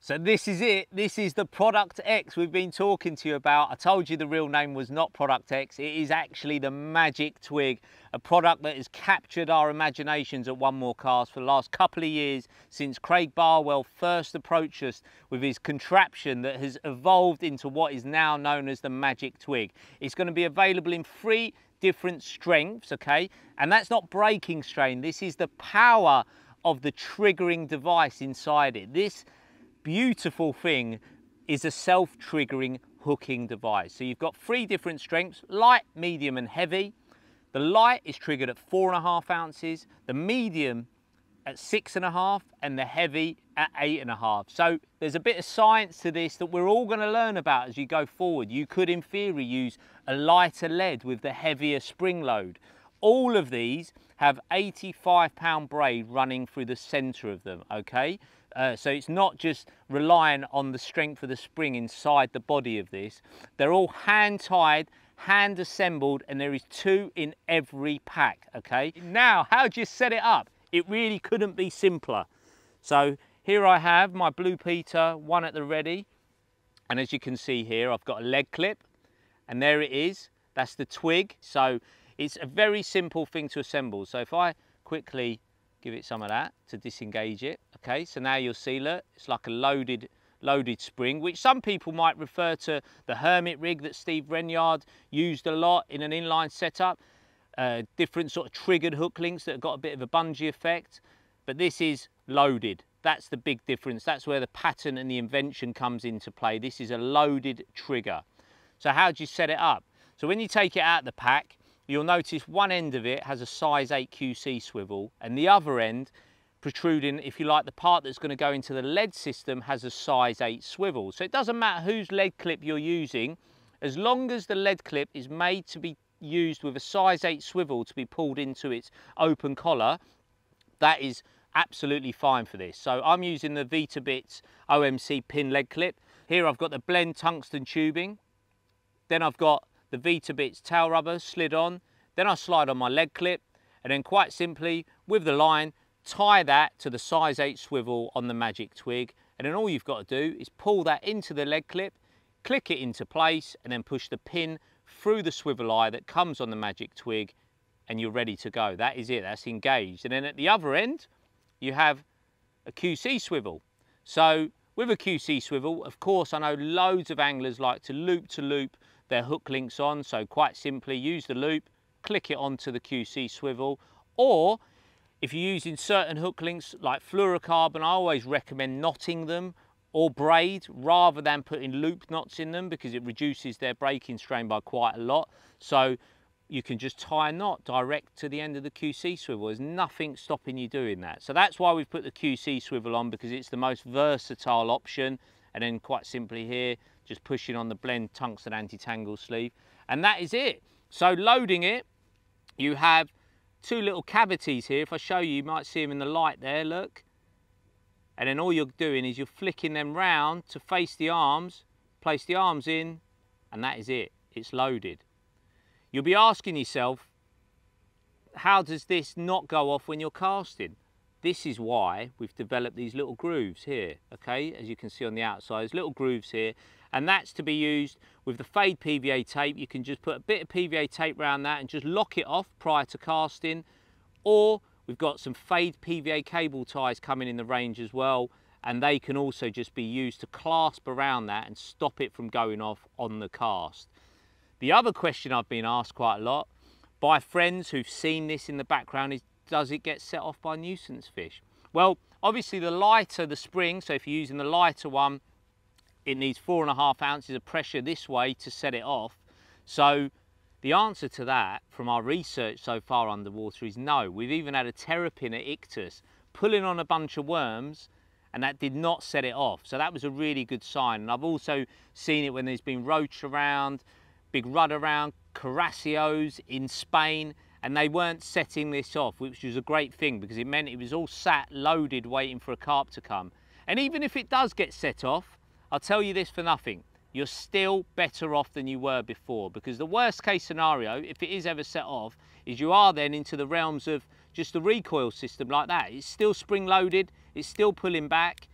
So this is it. This is the Product X we've been talking to you about. I told you the real name was not Product X. It is actually the Magic Twig, a product that has captured our imaginations at One More Cast for the last couple of years since Craig Barwell first approached us with his contraption that has evolved into what is now known as the Magic Twig. It's going to be available in 3 different strengths, okay? And that's not breaking strain. This is the power of the triggering device inside it. This beautiful thing is a self-triggering hooking device. So you've got 3 different strengths: light, medium and heavy. The light is triggered at 4.5 ounces, the medium at 6.5 and the heavy at 8.5. So there's a bit of science to this that we're all going to learn about as you go forward. You could in theory use a lighter lead with the heavier spring load. All of these have 85-pound braid running through the center of them, okay? So it's not just relying on the strength of the spring inside the body of this. They're all hand tied, hand assembled, and there is 2 in every pack, okay? Now, how do you set it up? It really couldn't be simpler. So here I have my Blue Peter, one at the ready. And as you can see here, I've got a leg clip, and there it is. That's the Twig. So it's a very simple thing to assemble. So if I quickly give it some of that to disengage it, okay, so now you'll see, look, it's like a loaded spring, which some people might refer to the Hermit rig that Steve Renyard used a lot in an inline setup, different sort of triggered hook links that have got a bit of a bungee effect, but this is loaded. That's the big difference. That's where the pattern and the invention comes into play. This is a loaded trigger. So how do you set it up? So when you take it out of the pack, you'll notice one end of it has a size 8 QC swivel, and the other end, protruding, if you like, the part that's going to go into the lead system, has a size 8 swivel. So it doesn't matter whose lead clip you're using, as long as the lead clip is made to be used with a size 8 swivel to be pulled into its open collar, that is absolutely fine for this. So I'm using the Vitabits OMC pin lead clip. Here I've got the blend tungsten tubing, then I've got the Vitabits tail rubber slid on, then I slide on my lead clip, and then quite simply with the line tie that to the size 8 swivel on the Magic Twig, and then all you've got to do is pull that into the lead clip, click it into place, and then push the pin through the swivel eye that comes on the Magic Twig, and you're ready to go. That is it, that's engaged. And then at the other end you have a QC swivel. So with a QC swivel, of course, I know loads of anglers like to loop their hook links on, so quite simply use the loop, click it onto the QC swivel, or if you're using certain hook links like fluorocarbon, I always recommend knotting them or braid rather than putting loop knots in them, because it reduces their breaking strain by quite a lot. So you can just tie a knot direct to the end of the QC swivel. There's nothing stopping you doing that. So that's why we've put the QC swivel on, because it's the most versatile option. And then quite simply here, just pushing on the blend tungsten anti-tangle sleeve, and that is it. So loading it, you have 2 little cavities here. If I show you, you might see them in the light there, look. And then all you're doing is you're flicking them round to face the arms, place the arms in, and that is it. It's loaded. You'll be asking yourself, how does this not go off when you're casting? This is why we've developed these little grooves here, okay? As you can see on the outside, there's little grooves here, and that's to be used with the fade PVA tape. You can just put a bit of PVA tape around that and just lock it off prior to casting, or we've got some fade PVA cable ties coming in the range as well, and they can also just be used to clasp around that and stop it from going off on the cast. The other question I've been asked quite a lot by friends who've seen this in the background is, does it get set off by nuisance fish? Well, obviously the lighter the spring, so if you're using the lighter one, it needs 4.5 ounces of pressure this way to set it off. So the answer to that from our research so far underwater is no. We've even had a terrapin at Ictus pulling on a bunch of worms, and that did not set it off. So that was a really good sign. And I've also seen it when there's been roach around, big rudd around, carassios in Spain, and they weren't setting this off, which was a great thing, because it meant it was all sat loaded waiting for a carp to come. And even if it does get set off, I'll tell you this for nothing, you're still better off than you were before, because the worst case scenario, if it is ever set off, is you are then into the realms of just the recoil system like that. It's still spring loaded, it's still pulling back,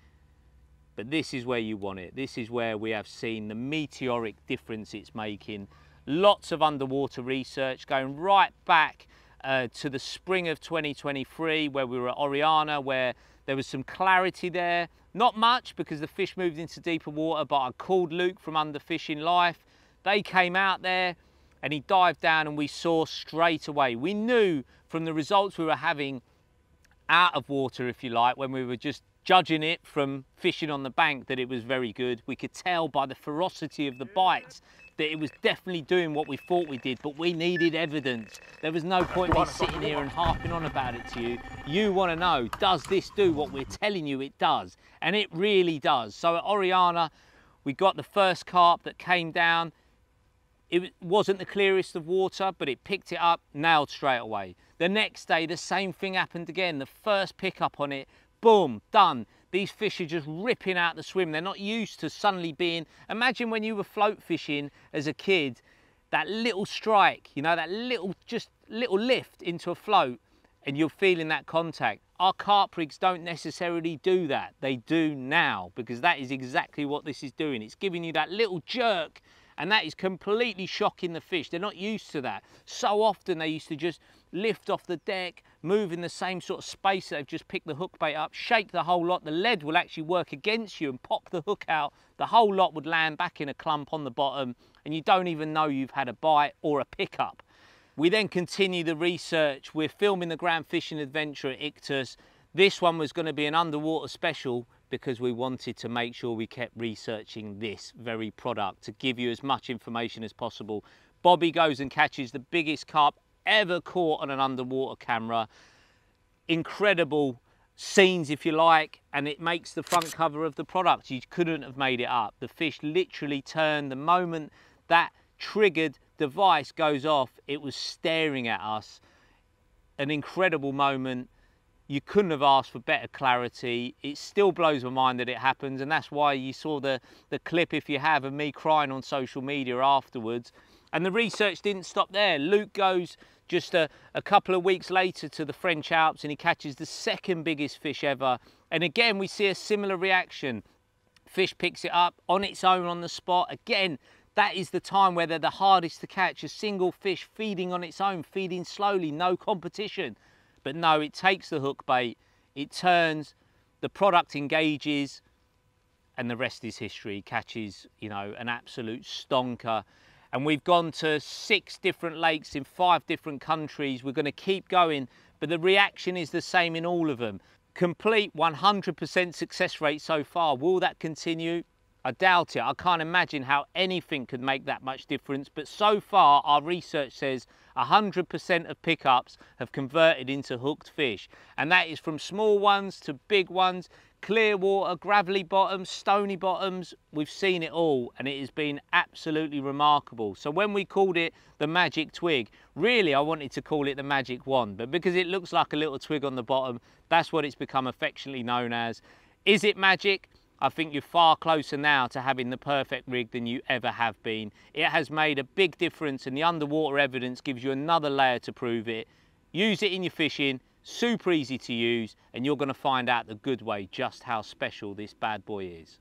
but this is where you want it. This is where we have seen the meteoric difference it's making. Lots of underwater research going right back to the spring of 2023, where we were at Oriana, where there was some clarity there. Not much, because the fish moved into deeper water, but I called Luke from Underfishing Life. They came out there and he dived down, and we saw straight away. We knew from the results we were having out of water, if you like, when we were just judging it from fishing on the bank, that it was very good. We could tell by the ferocity of the bites that it was definitely doing what we thought we did, but we needed evidence. There was no point in me sitting here and harping on about it to you. You want to know, does this do what we're telling you it does? And it really does. So at Oriana, we got the first carp that came down. It wasn't the clearest of water, but it picked it up, nailed straight away. The next day, the same thing happened again. The first pickup on it, boom, done. These fish are just ripping out the swim. They're not used to suddenly being, imagine when you were float fishing as a kid, that little strike, you know, that little lift into a float, and you're feeling that contact. Our carp rigs don't necessarily do that. They do now, because that is exactly what this is doing. It's giving you that little jerk, and that is completely shocking the fish. They're not used to that. So often they used to just lift off the deck, move in the same sort of space that they've just picked the hook bait up, shake the whole lot. The lead will actually work against you and pop the hook out. The whole lot would land back in a clump on the bottom, and you don't even know you've had a bite or a pickup. We then continue the research. We're filming the Grand Fishing Adventure at Ichthus. This one was going to be an underwater special, because we wanted to make sure we kept researching this very product to give you as much information as possible. Bobby goes and catches the biggest carp ever caught on an underwater camera. Incredible scenes, if you like, and it makes the front cover of the product. You couldn't have made it up. The fish literally turned the moment that triggered device goes off. It was staring at us. An incredible moment. You couldn't have asked for better clarity. It still blows my mind that it happens, and that's why you saw the clip, if you have, of me crying on social media afterwards. And the research didn't stop there. Luke goes just a couple of weeks later to the French Alps, and he catches the second biggest fish ever. And again, we see a similar reaction. Fish picks it up on its own on the spot. Again, that is the time where they're the hardest to catch. A single fish feeding on its own, feeding slowly, no competition. But no, it takes the hook bait, it turns, the product engages, and the rest is history. Catches, you know, an absolute stonker. And we've gone to 6 different lakes in 5 different countries. We're going to keep going, but the reaction is the same in all of them. Complete 100% success rate so far. Will that continue? I doubt it. I can't imagine how anything could make that much difference, but so far our research says 100% of pickups have converted into hooked fish, and that is from small ones to big ones, clear water, gravelly bottoms, stony bottoms. We've seen it all, and it has been absolutely remarkable. So when we called it the magic twig, really I wanted to call it the magic wand, but because it looks like a little twig on the bottom, that's what it's become affectionately known as. Is it magic? I think you're far closer now to having the perfect rig than you ever have been. It has made a big difference, and the underwater evidence gives you another layer to prove it. Use it in your fishing, super easy to use, and you're going to find out the good way just how special this bad boy is.